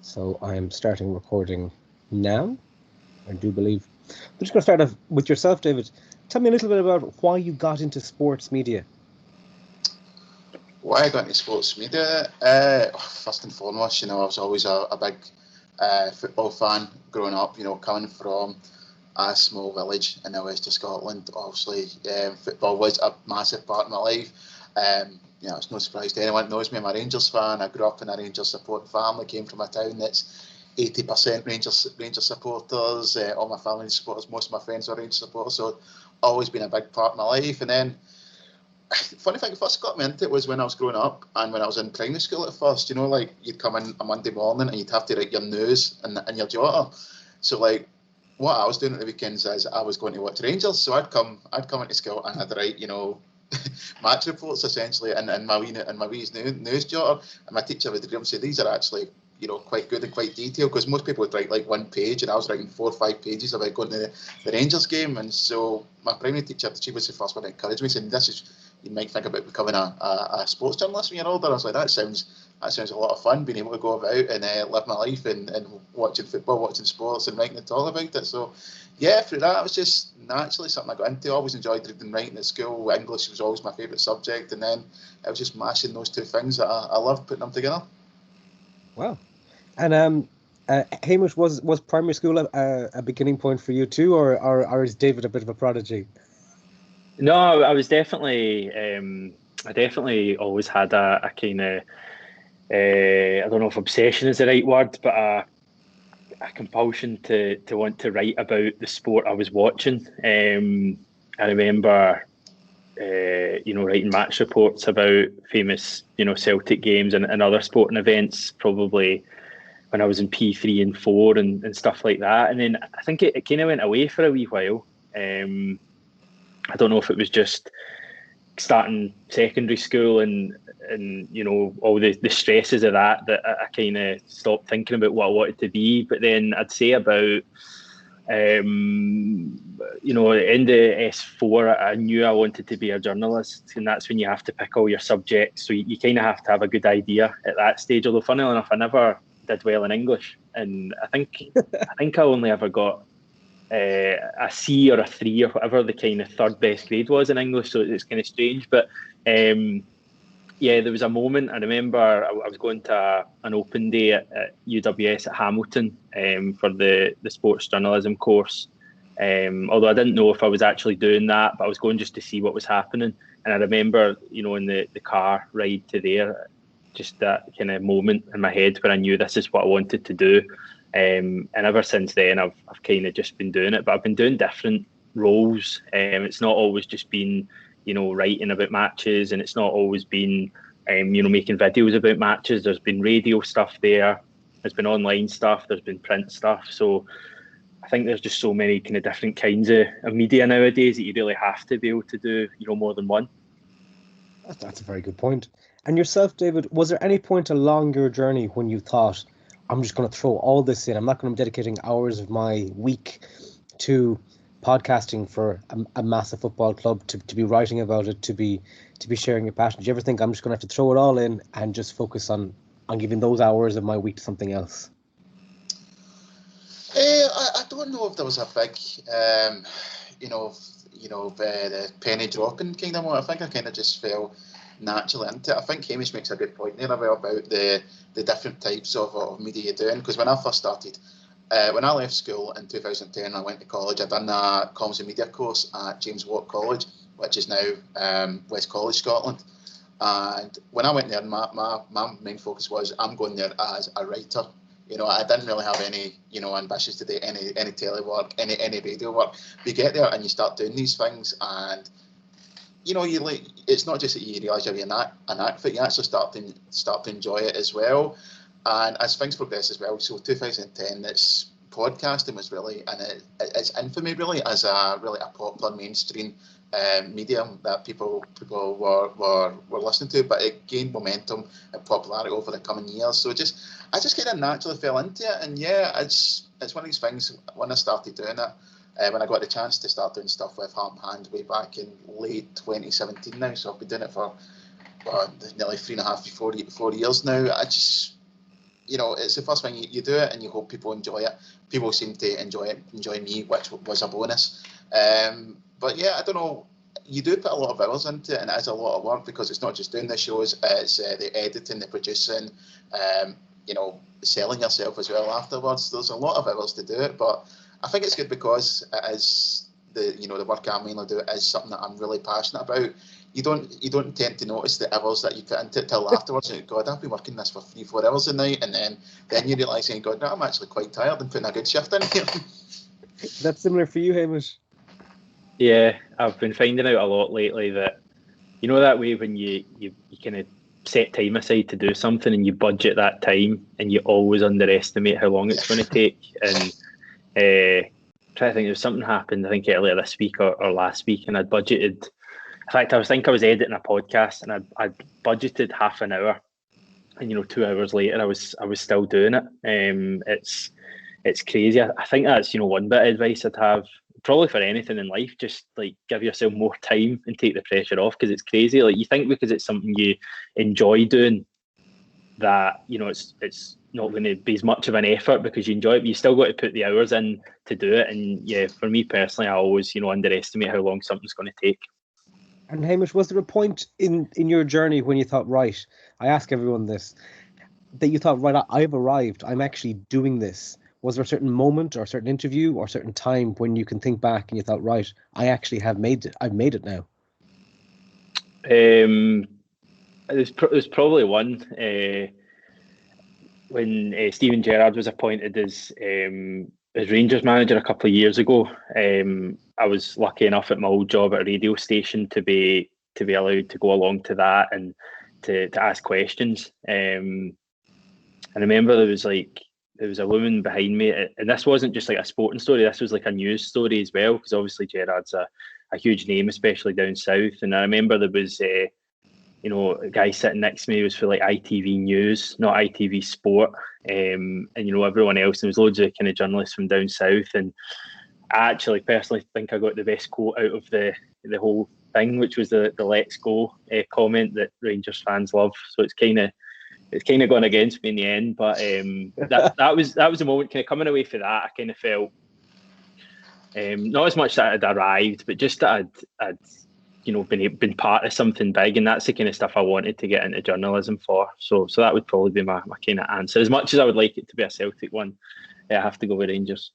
So I'm starting recording now, I do believe. I'm just going to start off with yourself, David. Tell me a little bit about why you got into sports media. Why I got into sports media? First and foremost, I was always a big football fan growing up. Coming from a small village in the west of Scotland, obviously football was a massive part of my life. It's no surprise to anyone that knows me. I'm a Rangers fan. I grew up in a Rangers supporting family. Came from a town that's 80% Rangers supporters. All my family supporters. Most of my friends are Rangers supporters. So always been a big part of my life. And then funny thing, first got me into it was when I was growing up and when I was in primary school at first. Like you'd come in a Monday morning and you'd have to write your news and your jotter. So like what I was doing at the weekends is I was going to watch Rangers. So I'd come into school and I'd write, match reports essentially and my wee news jotter. And my teacher would read them and say these are actually quite good and quite detailed, because most people would write like one page and I was writing 4 or 5 pages about going to the Rangers game. And so my primary teacher, she was the first one to encourage me, saying this is, you might think about becoming a sports journalist when you're older. I was like, that sounds a lot of fun, being able to go about and live my life and watching football, watching sports and writing and talk about it. So yeah, through that it was just naturally something I got into. I always enjoyed reading and writing at school. English was always my favourite subject, and then it was just mashing those two things that I loved, putting them together. Wow. And Hamish, was primary school a beginning point for you too, or is David a bit of a prodigy? No, I was definitely. I definitely always had a kind of. I don't know if obsession is the right word, but a compulsion to want to write about the sport I was watching. I remember, writing match reports about famous, Celtic games and other sporting events, probably when I was in P3 and 4 and stuff like that. And then I think it kind of went away for a wee while. I don't know if it was just starting secondary school and all the stresses of that I kind of stopped thinking about what I wanted to be. But then I'd say about in the S4 I knew I wanted to be a journalist, and that's when you have to pick all your subjects, so you kind of have to have a good idea at that stage. Although funnily enough I never did well in English, and I think I only ever got a C or a 3 or whatever the kind of third best grade was in English, so it's kind of strange. But there was a moment, I remember I was going to an open day at UWS at Hamilton for the sports journalism course, although I didn't know if I was actually doing that, but I was going just to see what was happening. And I remember, in the car ride to there, just that kind of moment in my head where I knew this is what I wanted to do. And ever since then, I've kind of just been doing it, but I've been doing different roles. It's not always just been, writing about matches, and it's not always been, making videos about matches. There's been radio stuff there. There's been online stuff. There's been print stuff. So I think there's just so many kind of different kinds of media nowadays that you really have to be able to do, more than one. That's a very good point. And yourself, David, was there any point along your journey when you thought, I'm just going to throw all this in. I'm not going to be dedicating hours of my week to podcasting for a massive football club, to be writing about it, to be sharing your passion. Do you ever think I'm just going to have to throw it all in and just focus on giving those hours of my week to something else? I don't know if there was a big, the penny dropping kind of moment. I think I kind of just fell naturally into it. I think Hamish makes a good point there about the different types of media you're doing. Because when I first started, when I left school in 2010, I went to college. I done a comms and media course at James Watt College, which is now West College, Scotland. And when I went there, my main focus was I'm going there as a writer. I didn't really have any, ambitions to do any telework, any radio work. But you get there and you start doing these things, and it's not just that you realise you're an act for it, you actually start to enjoy it as well. And as things progress as well, so 2010, this podcasting was really, and it's infamy really as a popular mainstream medium that people were listening to, but it gained momentum and popularity over the coming years. So I just kind of naturally fell into it, and yeah, it's one of these things. When I started doing it, when I got the chance to start doing stuff with Heart and Hand way back in late 2017 now, so I've been doing it for nearly 3.5 to 4 years now. it's the first thing you do it and you hope people enjoy it. People seem to enjoy me, which was a bonus. But yeah, I don't know. You do put a lot of hours into it, and it is a lot of work because it's not just doing the shows; it's the editing, the producing, selling yourself as well afterwards. There's a lot of hours to do it, but I think it's good because it is the work I mainly do is something that I'm really passionate about. You don't tend to notice the hours that you put into it till afterwards. And God, I've been working this for 3-4 hours a night, and then you realise, God, no, I'm actually quite tired and putting a good shift in here. That's similar for you, Hamish. Yeah, I've been finding out a lot lately that that way when you kind of set time aside to do something and you budget that time and you always underestimate how long it's going to take. And try to think, there's something happened I think earlier this week or last week, and I'd budgeted. In fact, I was editing a podcast and I'd budgeted half an hour, and 2 hours later I was still doing it. It's crazy. I think that's one bit of advice I'd have probably for anything in life. Just like give yourself more time and take the pressure off, because it's crazy. Like you think because it's something you enjoy doing that it's not going to be as much of an effort because you enjoy it, but you still got to put the hours in to do it. And yeah, for me personally, I always underestimate how long something's going to take. And Hamish, was there a point in your journey when you thought, right, I ask everyone this, that you thought, right, I've arrived, I'm actually doing this? Was there a certain moment or a certain interview or a certain time when you can think back and you thought, right, I actually have made it. I've made it now? There's probably one when Steven Gerrard was appointed as Rangers manager a couple of years ago. I was lucky enough at my old job at a radio station to be allowed to go along to that and to ask questions. And I remember there was a woman behind me, and this wasn't just like a sporting story. This was like a news story as well, because obviously Gerrard's a huge name, especially down south. And I remember there was a guy sitting next to me was for like ITV News, not ITV Sport, and everyone else. There was loads of kind of journalists from down south, and I actually personally think I got the best quote out of the whole thing, which was the "Let's Go" comment that Rangers fans love. So it's kind of gone against me in the end, but that was a moment kind of coming away for that. I kind of felt not as much that I'd arrived, but just that I'd been part of something big, and that's the kind of stuff I wanted to get into journalism for. So that would probably be my kind of answer. As much as I would like it to be a Celtic one, I have to go with Rangers.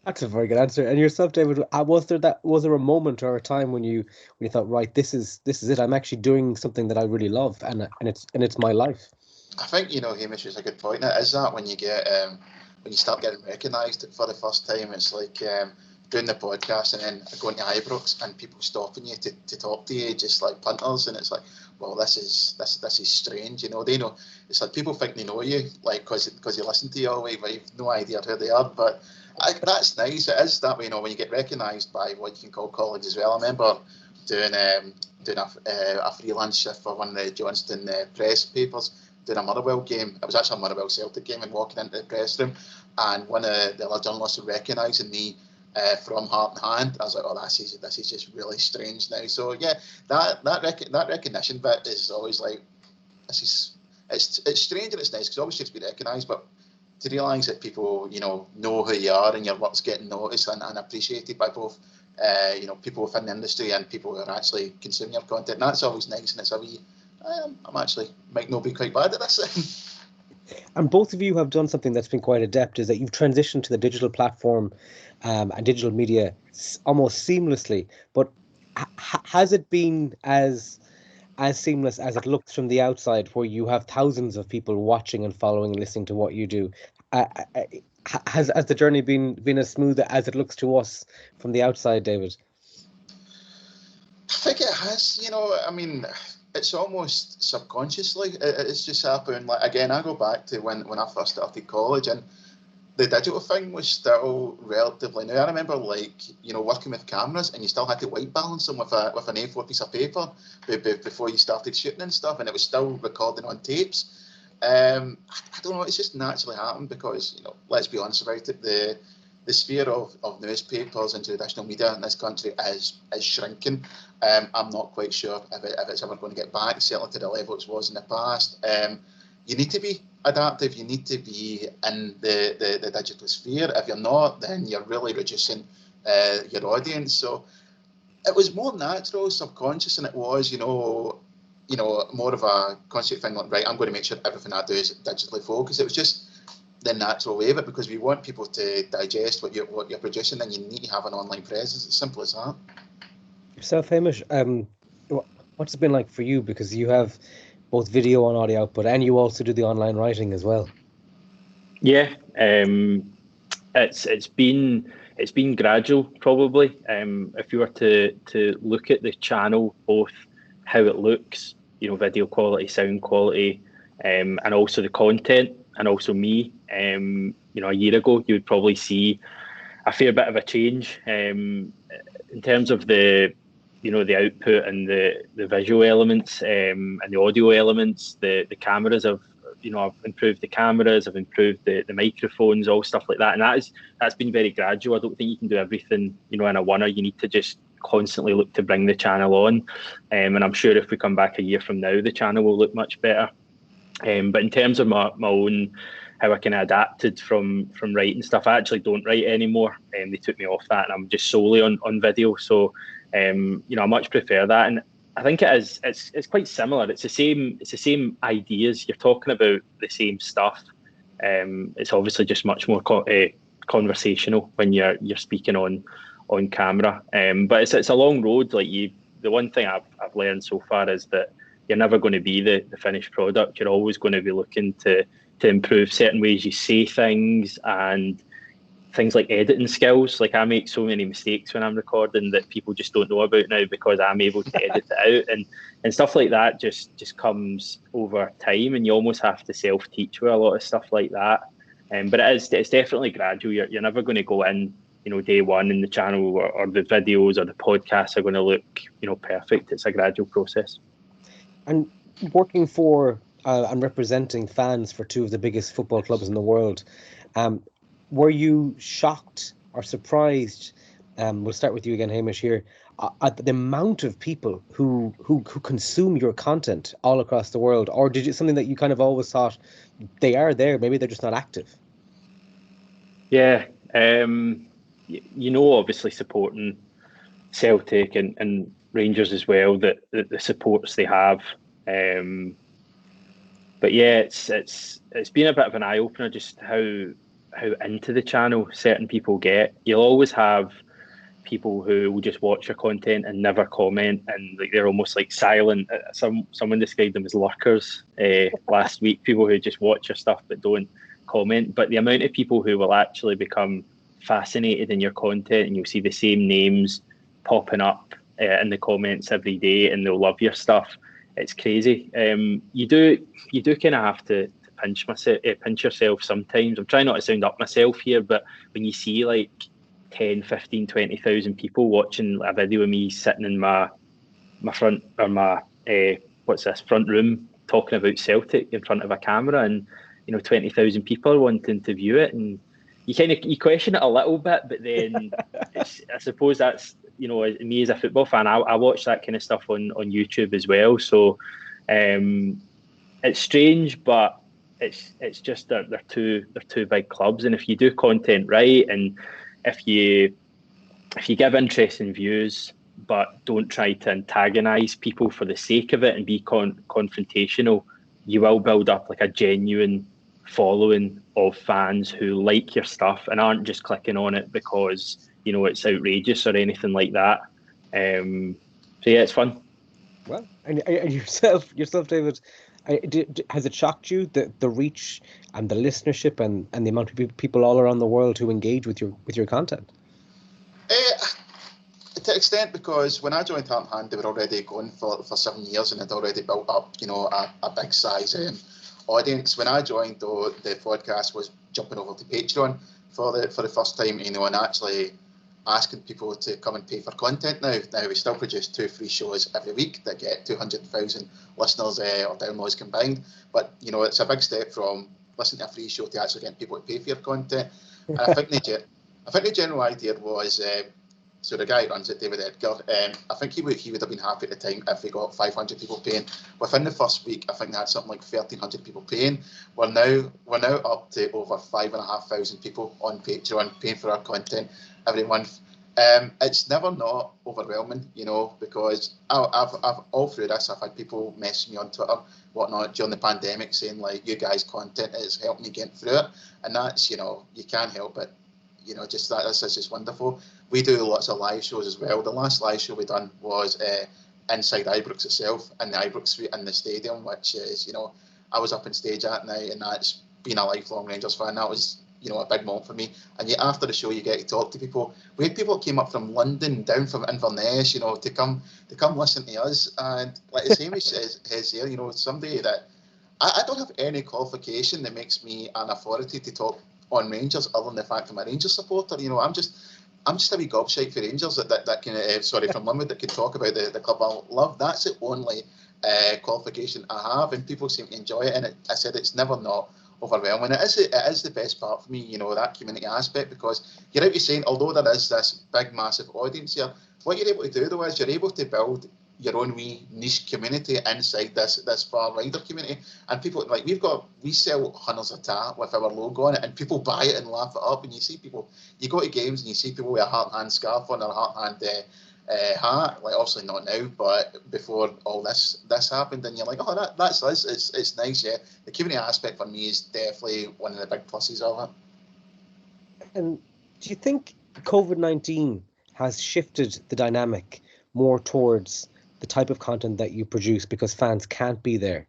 That's a very good answer. And yourself, David, was there a moment or a time when you thought, right, this is it, I'm actually doing something that I really love, and it's my life? I think Hamish is a good point. It is that when you get when you start getting recognised for the first time, it's like doing the podcast and then going to Ibrox and people stopping you to talk to you just like punters, and it's like, well, this is strange. They know, it's like people think they know you, like because you listen to you all the way, but you've no idea who they are. But that's nice. It is that way, when you get recognised by what you can call colleagues as well. I remember doing a freelance shift for one of the Johnston press papers, doing a Motherwell game. It was actually a Motherwell Celtic game, and walking into the press room, and one of the other journalists were recognising me from Heart and Hand. I was like, oh, this is just really strange now. So yeah, that recognition bit is always like, it's strange and it's nice because obviously to be recognised, but to realise that people know who you are and your work's getting noticed and appreciated by both people within the industry and people who are actually consuming your content. And that's always nice, and it's a wee. I'm actually might not be quite bad at this. And both of you have done something that's been quite adept, is that you've transitioned to the digital platform and digital media almost seamlessly. But has it been as seamless as it looks from the outside, where you have thousands of people watching and following and listening to what you do? Has the journey been as smooth as it looks to us from the outside, David? I think it has. I mean, it's almost subconsciously. It's just happened. Like again, I go back to when I first started college, and the digital thing was still relatively new. I remember working with cameras, and you still had to white balance them with an A4 piece of paper before you started shooting and stuff, and it was still recording on tapes. I don't know. It's just naturally happened because let's be honest about it. The sphere of newspapers and traditional media in this country is shrinking. I'm not quite sure if it's ever going to get back, certainly to the level it was in the past. You need to be. adaptive. You need to be in the digital sphere. If you're not, then you're really reducing your audience. So it was more natural, subconscious, than it was, more of a conscious thing. Like, right, I'm going to make sure everything I do is digitally focused. It was just the natural way of it, because we want people to digest what you're producing, and you need to have an online presence. It's simple as that. Yourself, Hamish, what's it been like for you? Because you have both video and audio output, and you also do the online writing as well. Yeah, it's been gradual, probably. If you were to look at the channel, both how it looks, video quality, sound quality, and also the content, and also me, a year ago, you would probably see a fair bit of a change in terms of the output and the visual elements, and the audio elements. The cameras have, I've improved the cameras, I've improved the microphones, all stuff like that, and that's been very gradual. I don't think you can do everything in a one-er. You need to just constantly look to bring the channel on, and I'm sure if we come back a year from now, the channel will look much better. But in terms of my own, how I kind of adapted from writing stuff, I actually don't write anymore. They took me off that, and I'm just solely on video. So I much prefer that, and I think it's quite similar. It's the same ideas. You're talking about the same stuff. It's obviously just much more conversational when you're speaking on camera. But it's a long road. Like the one thing I've learned so far is that you're never going to be the finished product. You're always going to be looking to improve certain ways you say things, and things like editing skills. Like, I make so many mistakes when I'm recording that people just don't know about now, because I'm able to edit it out, and stuff like that just comes over time, and you almost have to self-teach with a lot of stuff like that. But it's definitely gradual. You're never going to go in, day one, in the channel or the videos or the podcasts are going to look, perfect. It's a gradual process. And working for and representing fans for two of the biggest football clubs in the world, were you shocked or surprised? We'll start with you again, Hamish, here, at the amount of people who consume your content all across the world, or did it something that you kind of always thought they are there, maybe they're just not active? Yeah, obviously supporting Celtic and Rangers as well, that the supports they have. But yeah, it's been a bit of an eye opener just how into the channel certain people get. You'll always have people who will just watch your content and never comment, and like they're almost like silent. Someone described them as lurkers last week. People who just watch your stuff but don't comment. But the amount of people who will actually become fascinated in your content, and you'll see the same names popping up in the comments every day, and they'll love your stuff. It's crazy. You do kind of have to pinch yourself sometimes. I'm trying not to sound up myself here, but when you see like 10, 15, 20,000 people watching a video of me sitting in my front, or my front room, talking about Celtic in front of a camera, and 20,000 people are wanting to view it, and you question it a little bit, but then I suppose that's, me as a football fan, I watch that kind of stuff on YouTube as well. So it's strange, but it's just they're two big clubs, and if you do content right, and if you give interesting views but don't try to antagonize people for the sake of it and be confrontational, you will build up like a genuine following of fans who like your stuff and aren't just clicking on it because it's outrageous or anything like that. So yeah, it's fun. Well, and yourself, David, has it shocked you the reach and the listenership and the amount of people all around the world who engage with your content? To an extent, because when I joined Heart and Hand, they were already going for 7 years and had already built up, a big size audience. When I joined, though, the podcast was jumping over to Patreon for the first time, and actually asking people to come and pay for content now. Now, we still produce 2 free shows every week that get 200,000 listeners or downloads combined. But, it's a big step from listening to a free show to actually getting people to pay for your content. And I think the general idea was So the guy who runs it, David Edgar, I think he would have been happy at the time if he got 500 people paying. Within the first week, I think they had something like 1,300 people paying. We're now up to over 5,500 people on Patreon paying for our content every month. It's never not overwhelming, because I've all through this, I've had people message me on Twitter, whatnot, during the pandemic saying, like, you guys' content has helped me get through it. And that's, you can't help it. Just that's just wonderful. We do lots of live shows as well. The last live show we done was inside Ibrox itself, in the Ibrox Suite in the stadium, which is, I was up on stage that night, and that's been a lifelong Rangers fan. That was, a big moment for me. And yet after the show, you get to talk to people. We had people that came up from London, down from Inverness, to come listen to us. And like as Hamish says here, somebody that I don't have any qualification that makes me an authority to talk on Rangers, other than the fact I'm a Rangers supporter. I'm just a wee gobshite for Rangers that can, from Linwood, that can talk about the club I love. That's the only qualification I have, and people seem to enjoy it. And I said it's never not overwhelming. It is the best part for me, that community aspect, because you're out saying, although there is this big, massive audience here, what you're able to do though is you're able to build your own wee niche community inside this far wider community. And people, like, we sell hundreds of tat with our logo on it, and people buy it and laugh it up. And you see people, you go to games and you see people with a heart hand scarf on, or a heart hand hat, like, obviously not now, but before all this happened, and you're like, oh, that's us. It's nice. Yeah, the community aspect for me is definitely one of the big pluses of it. And do you think COVID-19 has shifted the dynamic more towards the type of content that you produce because fans can't be there?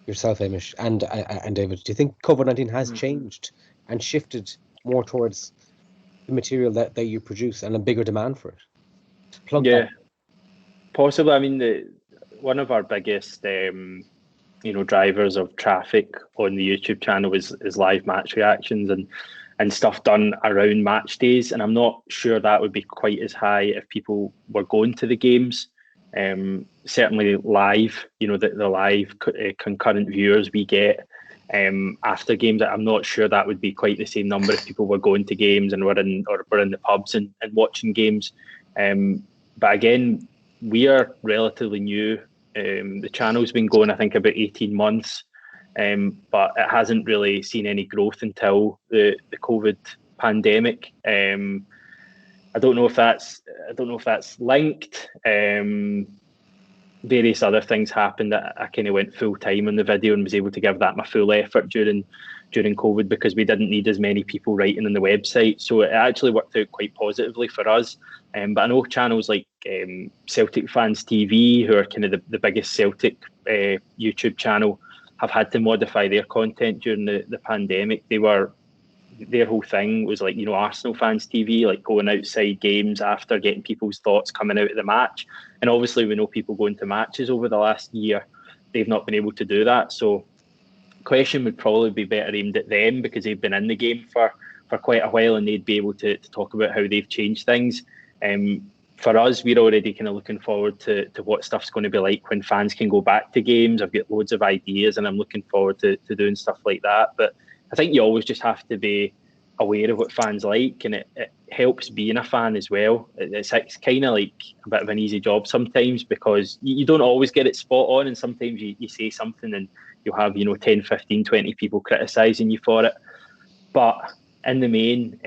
Yourself, Hamish, and David, do you think COVID-19 has changed and shifted more towards the material that you produce and a bigger demand for it? Yeah, possibly. I mean, one of our biggest drivers of traffic on the YouTube channel is live match reactions and stuff done around match days, and I'm not sure that would be quite as high if people were going to the games. Certainly live, the live concurrent viewers we get after games, I'm not sure that would be quite the same number if people were going to games and were in the pubs and watching games. But again, we are relatively new. The channel's been going, I think, about 18 months, but it hasn't really seen any growth until the COVID pandemic. I don't know if that's linked. Various other things happened that I kind of went full time on the video and was able to give that my full effort during COVID, because we didn't need as many people writing on the website. So it actually worked out quite positively for us. But I know channels like Celtic Fans TV, who are kind of the biggest Celtic YouTube channel, have had to modify their content during the pandemic. Their whole thing was like, Arsenal Fans TV, like going outside games after, getting people's thoughts coming out of the match. And obviously we know people going to matches over the last year, they've not been able to do that. So question would probably be better aimed at them, because they've been in the game for quite a while, and they'd be able to talk about how they've changed things. For us, we're already kind of looking forward to what stuff's going to be like when fans can go back to games. I've got loads of ideas, and I'm looking forward to doing stuff like that. But I think you always just have to be aware of what fans like, and it helps being a fan as well. It's kind of like a bit of an easy job sometimes, because you don't always get it spot on, and sometimes you say something and you'll have 10, 15, 20 people criticising you for it. But in the main,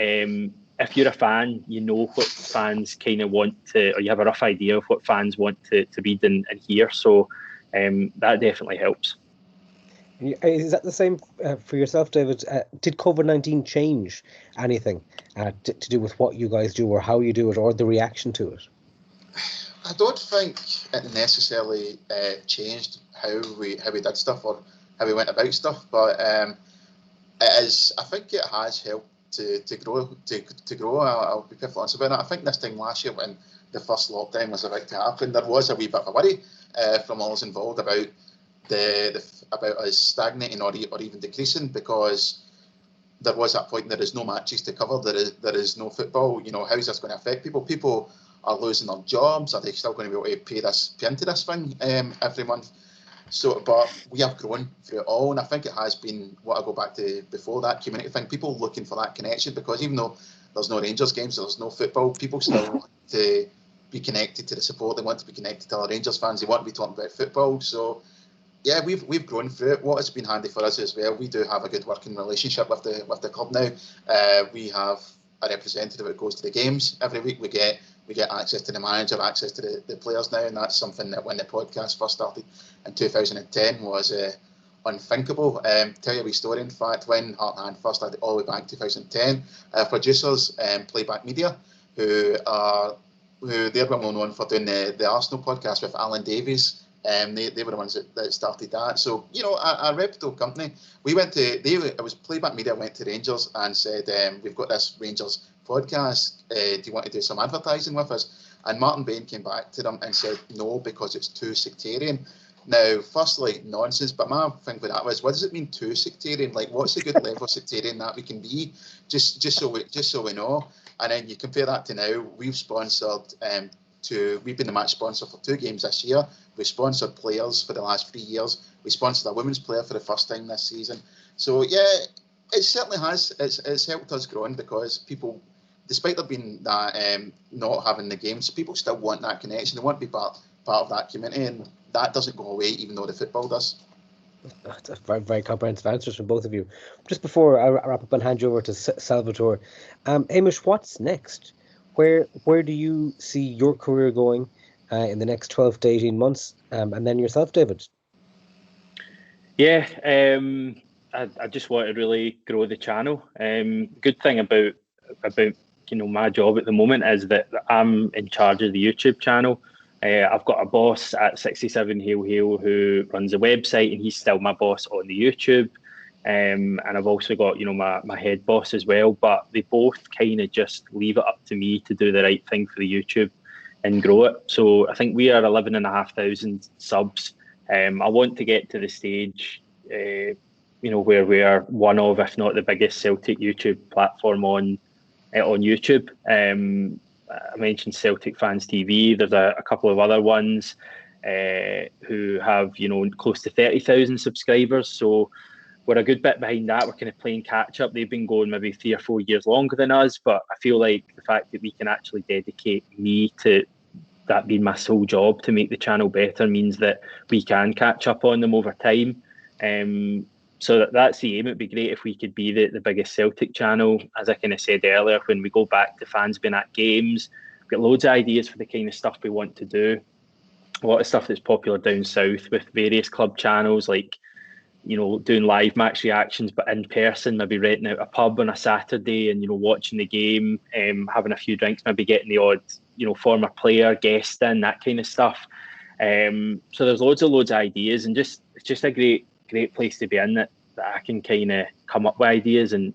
if you're a fan, you know what fans kind of want to, or you have a rough idea of what fans want to read and hear. So that definitely helps. Is that the same for yourself, David? Did COVID-19 change anything to do with what you guys do, or how you do it, or the reaction to it? I don't think it necessarily changed how we did stuff or how we went about stuff, but it is. I think it has helped to grow. I'll be perfectly honest about it. I think this time last year, when the first lockdown was about to happen, there was a wee bit of a worry from all those involved about about us stagnating or even decreasing, because there was that point, there is no matches to cover, there is no football. How is this going to affect people? People are losing their jobs. Are they still going to be able to pay into this thing every month? So, but we have grown through it all, and I think it has been what I go back to before, that community thing, people looking for that connection, because even though there's no Rangers games, there's no football, people still want to be connected to the support. They want to be connected to other Rangers fans. They want to be talking about football. So yeah, we've grown through it. What has been handy for us as well, we do have a good working relationship with the club now. We have a representative that goes to the games every week. We get access to the manager, access to the players now, and that's something that when the podcast first started in 2010 was unthinkable. Tell you a wee story. In fact, when Heart and Hand first started all the way back in 2010, producers, Playback Media, who they're well known for doing the Arsenal podcast with Alan Davies. They were the ones that started that. So, you know, a reputable company. It was Playback Media went to Rangers and said, we've got this Rangers podcast. Do you want to do some advertising with us? And Martin Bain came back to them and said, no, because it's too sectarian. Now, firstly, nonsense, but my thing with that was, what does it mean too sectarian? Like, what's a good level of sectarian that we can be? Just so we know. And then you compare that to now, we've been the match sponsor for 2 games this year. We've sponsored players for the last 3 years. We sponsored a women's player for the first time this season. So yeah, it certainly has. It's helped us growing because people, despite there being that not having the games, people still want that connection. They want to be part of that community, and that doesn't go away even though the football does. That's a very, very comprehensive answers from both of you. Just before I wrap up and hand you over to Salvatore, Hamish, what's next? Where do you see your career going in the next 12 to 18 months? And then yourself, David? Yeah, I just want to really grow the channel. Good thing about my job at the moment is that I'm in charge of the YouTube channel. I've got a boss at 67 Hail Hail who runs a website, and he's still my boss on the YouTube. And I've also got, my head boss as well, but they both kind of just leave it up to me to do the right thing for the YouTube and grow it. So I think we are 11,500 subs. I want to get to the stage, where we are one of, if not the biggest Celtic YouTube platform on YouTube. I mentioned Celtic Fans TV. There's a couple of other ones who have, close to 30,000 subscribers. So we're a good bit behind that. We're kind of playing catch up. They've been going maybe 3 or 4 years longer than us, but I feel like the fact that we can actually dedicate me to that being my sole job to make the channel better means that we can catch up on them over time. So that's the aim. It'd be great if we could be the biggest Celtic channel. As I kind of said earlier, when we go back to fans being at games, we've got loads of ideas for the kind of stuff we want to do. A lot of stuff that's popular down south with various club channels, like doing live match reactions, but in person, maybe renting out a pub on a Saturday and, watching the game, having a few drinks, maybe getting the odd, former player, guest in, that kind of stuff. So there's loads of ideas, and it's just a great place to be in, that I can kind of come up with ideas and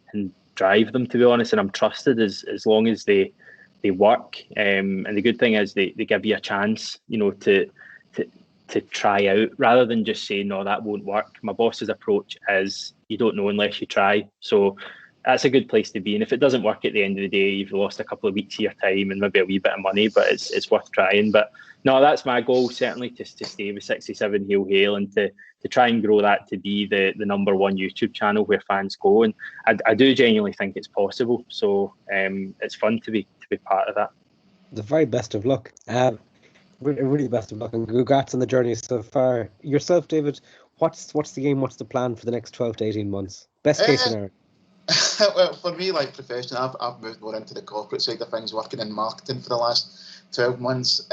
drive them, to be honest, and I'm trusted as long as they work. And the good thing is they give you a chance, to try out, rather than just saying, no, that won't work. My boss's approach is, you don't know unless you try. So that's a good place to be. And if it doesn't work at the end of the day, you've lost a couple of weeks of your time and maybe a wee bit of money, but it's worth trying. But no, that's my goal, certainly, to stay with 67 Hail Hail and to try and grow that to be the number one YouTube channel where fans go. And I do genuinely think it's possible. So it's fun to be part of that. The very best of luck. Really best of luck, and congrats on the journey so far. Yourself, David, what's the game? What's the plan for the next 12 to 18 months? Best case scenario. Well, for me, like professional, I've moved more into the corporate side of things, working in marketing for the last 12 months.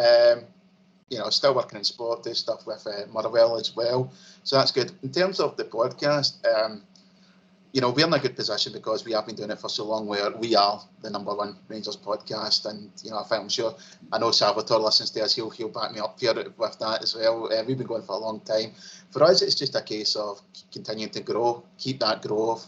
Still working in sport, do stuff with Motherwell as well. So that's good. In terms of the podcast, we're in a good position because we have been doing it for so long, where we are the number one Rangers podcast. And, I know Salvatore listens to us. He'll back me up here with that as well. We've been going for a long time. For us, it's just a case of continuing to grow, keep that growth.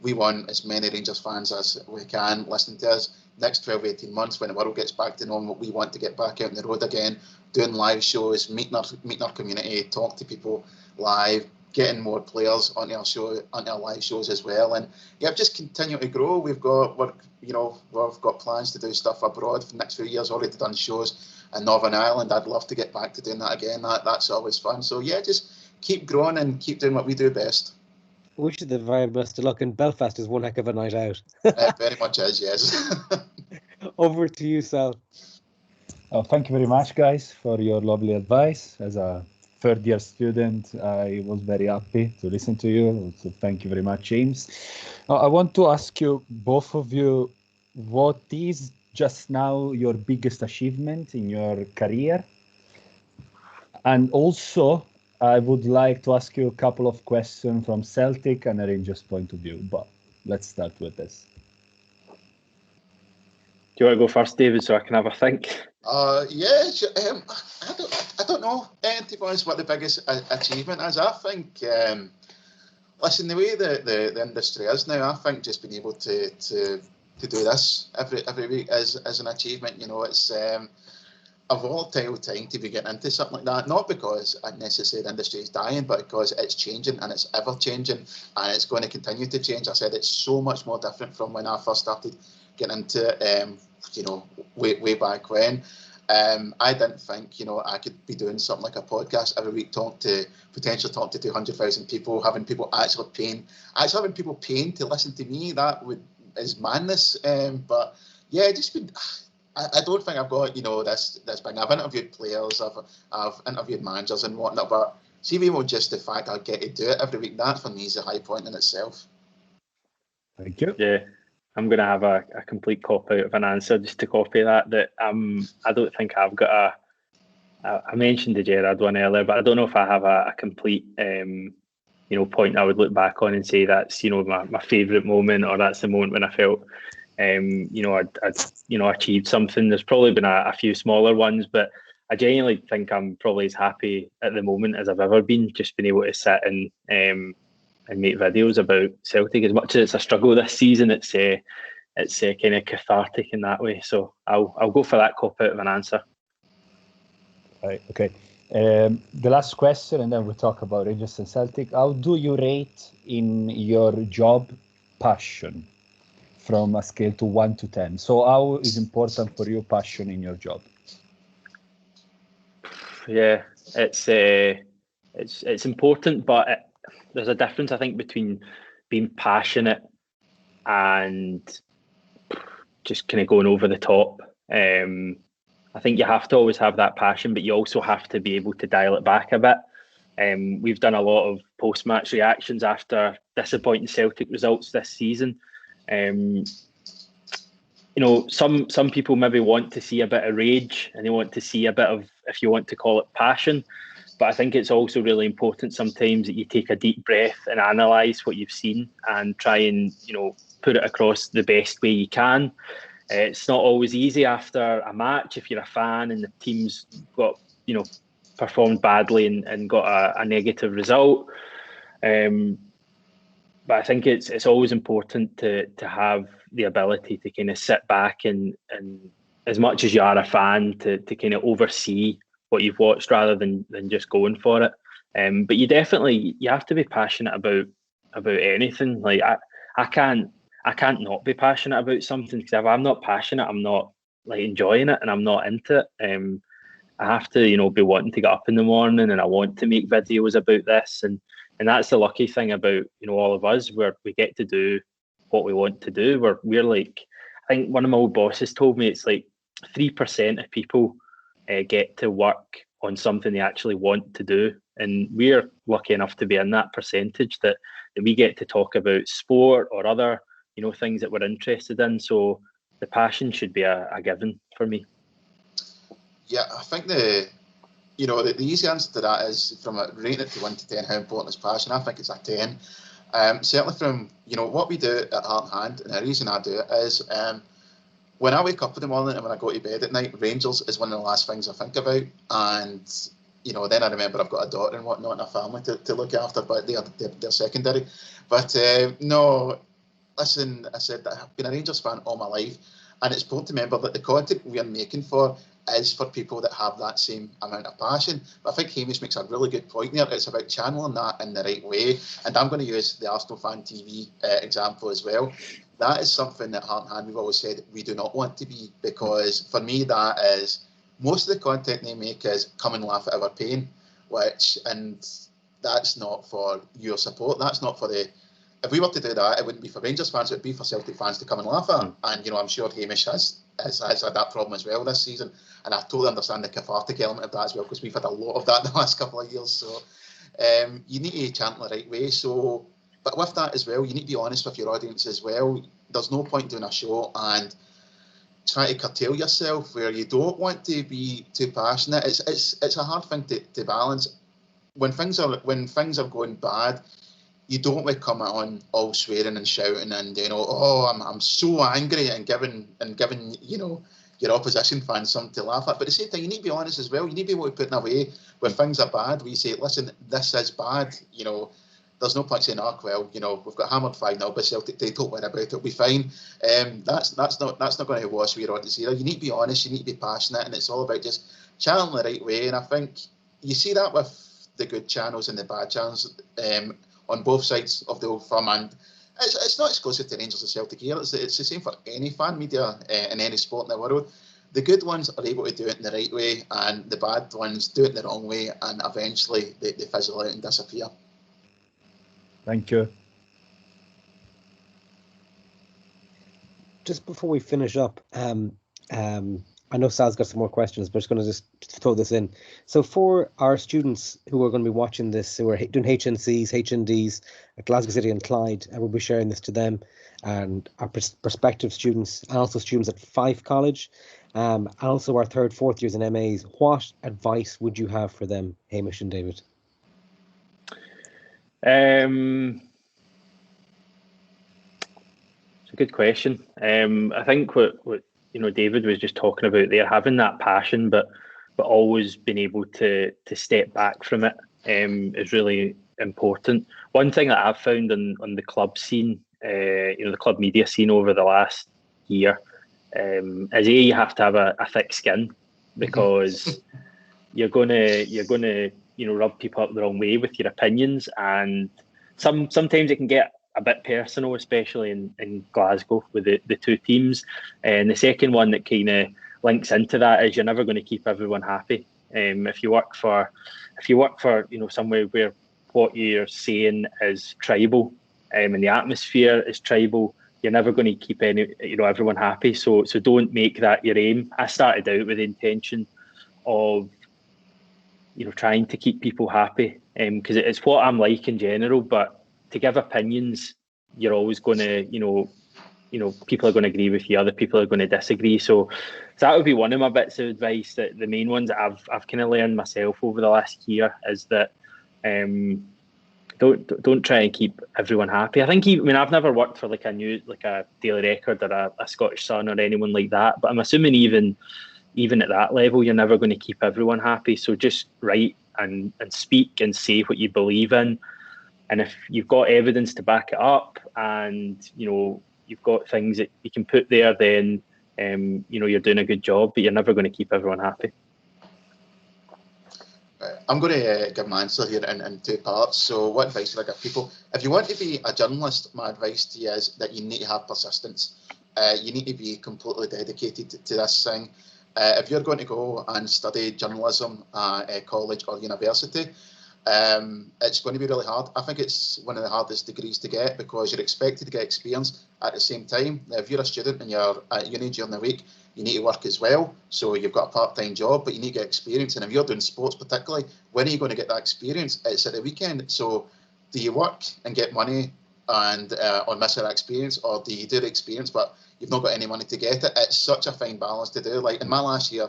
We want as many Rangers fans as we can listening to us. Next 12, 18 months, when the world gets back to normal, we want to get back out on the road again, doing live shows, meeting our community, talk to people live, getting more players onto our live shows as well, and just continue to grow. We've got plans to do stuff abroad for the next few years. Already done shows in Northern Ireland. I'd love to get back to doing that again. That's always fun. So just keep growing and keep doing what we do best. Wish you the very best of luck. And Belfast is one heck of a night out. It very much is, yes. Over to you, Sal. Thank you very much, guys, for your lovely advice. As a third-year student, I was very happy to listen to you. So thank you very much, James. I want to ask you, both of you, what is just now your biggest achievement in your career? And also, I would like to ask you a couple of questions from Celtic and a Rangers point of view, but let's start with this. Do you want to go first, David, so I can have a think? Yeah, I don't know. To be honest, what the biggest achievement is, I think. Listen, the way the industry is now, I think just being able to do this every week is an achievement. You know, it's a volatile time to be getting into something like that. Not because I necessarily the industry is dying, but because it's changing and it's ever changing and it's going to continue to change. I said it's so much more different from when I first started getting into it. You know, way back when. I didn't think, you know, I could be doing something like a podcast every week, potentially talk to 200,000 people, having people actually having people paying to listen to me. That is madness. But yeah, just been. I don't think I've got, you know, this big. I've interviewed players, I've interviewed managers and whatnot, but see, even just the fact I get to do it every week, that for me is a high point in itself. Thank you. Yeah. I'm going to have a complete cop out of an answer just to copy that I don't think I've got I mentioned the Gerrard one earlier, but I don't know if I have a complete you know, point I would look back on and say that's, you know, my favourite moment, or that's the moment when I felt you know, I'd you know, achieved something. There's probably been a few smaller ones, but I genuinely think I'm probably as happy at the moment as I've ever been, just being able to sit and make videos about Celtic. As much as it's a struggle this season, it's kind of cathartic in that way. So I'll go for that cop out of an answer. Right. Okay. The last question, and then we'll talk about Rangers and Celtic. How do you rate in your job passion from a scale to 1 to 10? So how is important for you passion in your job? Yeah, it's important, but there's a difference, I think, between being passionate and just kind of going over the top. I think you have to always have that passion, but you also have to be able to dial it back a bit. We've done a lot of post-match reactions after disappointing Celtic results this season. You know, some people maybe want to see a bit of rage and they want to see a bit of, if you want to call it, passion. But I think it's also really important sometimes that you take a deep breath and analyse what you've seen and try and, you know, put it across the best way you can. It's not always easy after a match if you're a fan and the team's got, you know, performed badly and got a negative result. But I think it's always important to have the ability to kind of sit back and as much as you are a fan to kind of oversee what you've watched rather than just going for it. But you have to be passionate about anything. Like I can't not be passionate about something, because if I'm not passionate, I'm not like enjoying it and I'm not into it. I have to, you know, be wanting to get up in the morning and I want to make videos about this, and that's the lucky thing about, you know, all of us, where we get to do what we want to do. We're like, I think one of my old bosses told me it's like 3% of people get to work on something they actually want to do, and we're lucky enough to be in that percentage that we get to talk about sport or other, you know, things that we're interested in. So the passion should be a given for me. Yeah, I think the easy answer to that is, from a rating it to 1 to 10, how important is passion? I think it's a 10. Certainly from, you know, what we do at Heart and Hand, and the reason I do it is when I wake up in the morning and when I go to bed at night, Rangers is one of the last things I think about. And, you know, then I remember I've got a daughter and whatnot and a family to look after, but they're secondary. But no, listen, I said that I've been a Rangers fan all my life, and it's important to remember that the content we are making is for people that have that same amount of passion. But I think Hamish makes a really good point there. It's about channeling that in the right way. And I'm going to use the Arsenal Fan TV example as well. That is something that Heart and Hand, we've always said we do not want to be, because for me that is, most of the content they make is come and laugh at our pain, and that's not for your support. That's not for the if we were to do that, it wouldn't be for Rangers fans, it would be for Celtic fans to come and laugh at. And, you know, I'm sure Hamish has had that problem as well this season. And I totally understand the cathartic element of that as well, because we've had a lot of that in the last couple of years. So you need to chant the right way. So, but with that as well, you need to be honest with your audience as well. There's no point doing a show and try to curtail yourself where you don't want to be too passionate. It's a hard thing to balance. When things are going bad, you don't want to come on all swearing and shouting and, you know, oh, I'm so angry and giving you know, your opposition fans something to laugh at. But at the same time, you need to be honest as well. You need to be able to put in a way when things are bad, we say, listen, this is bad. You know, there's no point saying, oh, well, you know, we've got hammered 5-0 by Celtic. They don't worry about it. It'll be fine. That's not going to wash with your audience either. You need to be honest. You need to be passionate, and it's all about just channeling the right way. And I think you see that with the good channels and the bad channels on both sides of the Old Firm, and it's not exclusive to Rangers and Celtic here. It's the same for any fan media in any sport in the world. The good ones are able to do it in the right way, and the bad ones do it the wrong way, and eventually they fizzle out and disappear. Thank you. Just before we finish up, I know Sal's got some more questions, but I'm just going to just throw this in. So for our students who are going to be watching this, who are doing HNCs, HNDs at Glasgow City and Clyde, and we'll be sharing this to them and our prospective students, and also students at Fife College, and also our 3rd, 4th years in MAs, what advice would you have for them, Hamish and David? It's a good question. I think what you know, David was just talking about there, having that passion, but always being able to step back from it is really important. One thing that I've found on the club scene, you know, the club media scene over the last year, is you have to have a thick skin, because you're gonna you know, rub people up the wrong way with your opinions, and sometimes it can get a bit personal, especially in Glasgow with the two teams. And the second one that kind of links into that is you're never going to keep everyone happy. If you work for you know, somewhere where what you're saying is tribal, and the atmosphere is tribal, you're never going to keep everyone happy. So don't make that your aim. I started out with the intention of, you know, trying to keep people happy, because it's what I'm like in general. But to give opinions, you're always going to, you know, people are going to agree with you, other people are going to disagree. So that would be one of my bits of advice. That the main ones that I've kind of learned myself over the last year is that don't try and keep everyone happy. I think I've never worked for like a Daily Record or a Scottish Sun or anyone like that, but I'm assuming even at that level, you're never going to keep everyone happy. So just write and speak and say what you believe in. And if you've got evidence to back it up, and, you know, you've got things that you can put there, then, you know, you're doing a good job, but you're never going to keep everyone happy. I'm going to give my answer here in two parts. So what advice would I give people? If you want to be a journalist, my advice to you is that you need to have persistence. You need to be completely dedicated to this thing. If you're going to go and study journalism at college or university, it's going to be really hard. I think it's one of the hardest degrees to get, because you're expected to get experience at the same time. Now, if you're a student and you're at uni during the week, you need to work as well. So you've got a part-time job, but you need to get experience. And if you're doing sports particularly, when are you going to get that experience? It's at the weekend. So do you work and get money and or miss that experience, or do you do the experience but you've not got any money to get it? It's such a fine balance to do. Like in my last year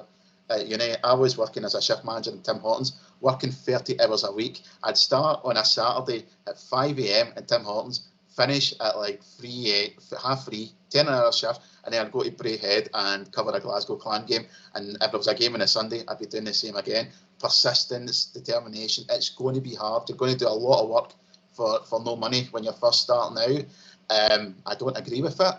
at uni, I was working as a shift manager in Tim Hortons, working 30 hours a week. I'd start on a Saturday at 5 a.m. in Tim Hortons, finish at like 3:30, 10-hour shift, and then I'd go to Braehead and cover a Glasgow Clan game. And if there was a game on a Sunday, I'd be doing the same again. Persistence, determination. It's going to be hard. You're going to do a lot of work for no money when you're first starting out. I don't agree with it,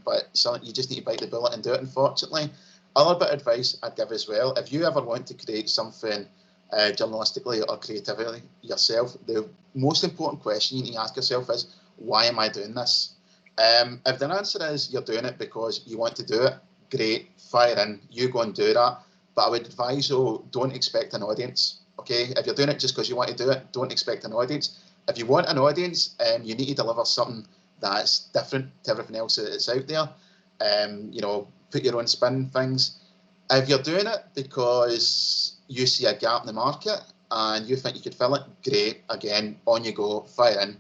but you just need to bite the bullet and do it, unfortunately. Other bit of advice I'd give as well, if you ever want to create something journalistically or creatively yourself, the most important question you need to ask yourself is, why am I doing this? If the answer is you're doing it because you want to do it, great, fire in, you go and do that. But I would advise, don't expect an audience, okay? If you're doing it just because you want to do it, don't expect an audience. if you want an audience, you need to deliver something that's different to everything else that's out there. Put your own spin on things. If you're doing it because you see a gap in the market and you think you could fill it, great. Again, on you go, fire in.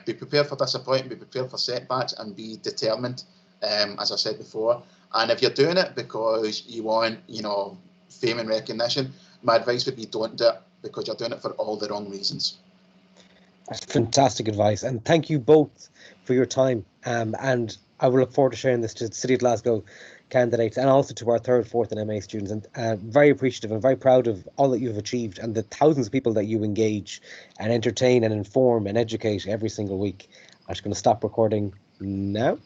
Be prepared for disappointment, be prepared for setbacks, and be determined, as I said before. And if you're doing it because you want, fame and recognition, my advice would be don't do it, because you're doing it for all the wrong reasons. That's fantastic advice, and thank you both for your time. And I will look forward to sharing this to the City of Glasgow candidates and also to our 3rd, 4th and MA students. And very appreciative and very proud of all that you've achieved and the thousands of people that you engage and entertain and inform and educate every single week. I'm just going to stop recording now.